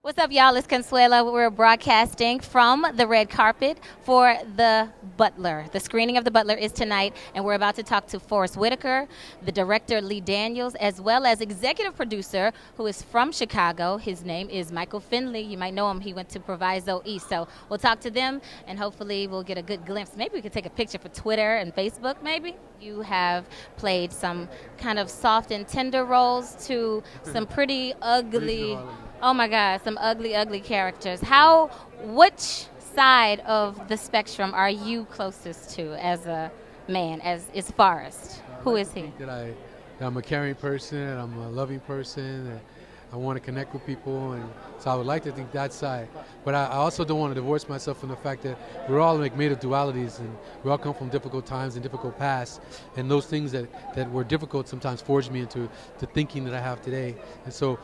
What's up, y'all? It's Consuela. We're broadcasting from the red carpet for the Butler. The screening of the Butler is tonight, and we're about to talk to Forest Whitaker, the director Lee Daniels, as well as executive producer who is from Chicago. His name is Michael Finley. You might know him. He went to Proviso East. So we'll talk to them, and hopefully we'll get a good glimpse. Maybe we could take a picture for Twitter and Facebook, maybe. You have played some kind of soft and tender roles to some pretty ugly... Oh my God, some ugly, ugly characters. Which side of the spectrum are you closest to as a man, as is Forrest? Who is he? That I'm a caring person, I'm a loving person, that I want to connect with people, and so I would like to think that side. But I also don't want to divorce myself from the fact that we're all like made of dualities, and we all come from difficult times and difficult pasts, and those things that were difficult sometimes forged me into thinking that I have today. And so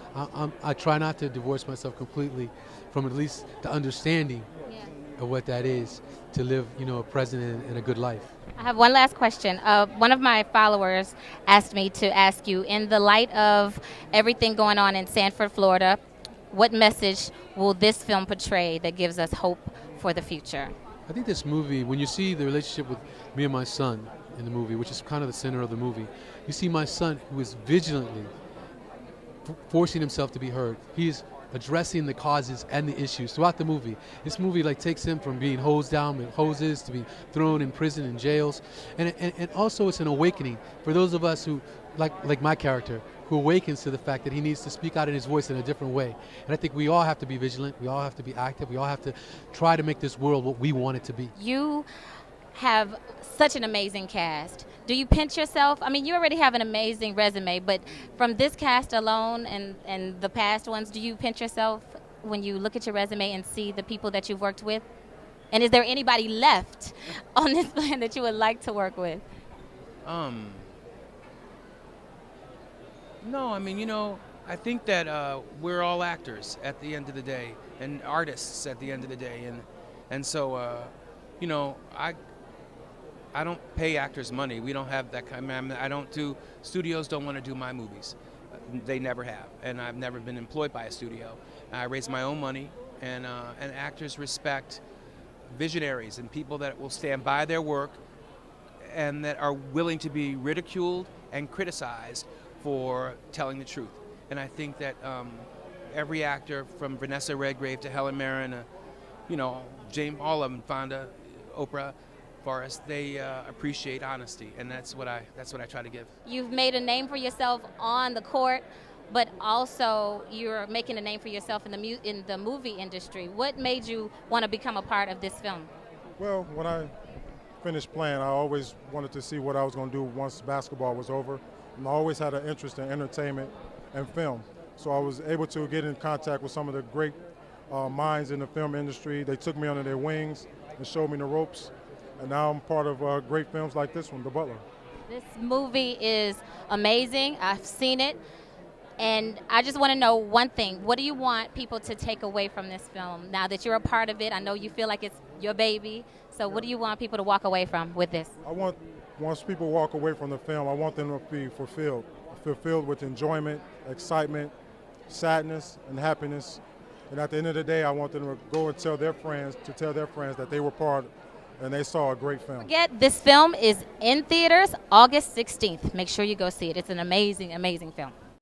I try not to divorce myself completely from at least the understanding of what that is to live, a present and a good life. I have one last question. One of my followers asked me to ask you, in the light of everything going on in Sanford, Florida, what message will this film portray that gives us hope for the future? I think this movie, when you see the relationship with me and my son in the movie, which is kind of the center of the movie, you see my son who is vigilantly forcing himself to be heard. He is addressing the causes and the issues throughout the movie. This movie takes him from being hosed down with hoses to be thrown in prison and jails, and also it's an awakening for those of us who, like my character, who awakens to the fact that he needs to speak out in his voice in a different way. And I think we all have to be vigilant. We all have to be active. We all have to try to make this world what we want it to be. You have such an amazing cast. Do you pinch yourself? I mean, you already have an amazing resume, but from this cast alone and the past ones, do you pinch yourself when you look at your resume and see the people that you've worked with? And is there anybody left on this plan that you would like to work with? No, I mean, I think that we're all actors at the end of the day and artists at the end of the day. And so, I don't pay actors money. We don't have that kind of, studios don't want to do my movies. They never have. And I've never been employed by a studio. I raise my own money, and actors respect visionaries and people that will stand by their work and that are willing to be ridiculed and criticized for telling the truth. And I think that every actor, from Vanessa Redgrave to Helen Mirren, James, all of them, Fonda, Oprah, Forrest, they appreciate honesty, and that's what I try to give. You've made a name for yourself on the court, but also you're making a name for yourself in the movie industry. What made you want to become a part of this film? Well, when I finished playing, I always wanted to see what I was going to do once basketball was over, and I always had an interest in entertainment and film. So I was able to get in contact with some of the great minds in the film industry. They took me under their wings and showed me the ropes. And now I'm part of great films like this one, The Butler. This movie is amazing. I've seen it. And I just want to know one thing. What do you want people to take away from this film? Now that you're a part of it, I know you feel like it's your baby. So what do you want people to walk away from with this? Once people walk away from the film, I want them to be fulfilled with enjoyment, excitement, sadness, and happiness. And at the end of the day, I want them to go and tell their friends that they were part and they saw a great film. Forget, this film is in theaters August 16th. Make sure you go see it. It's an amazing, amazing film.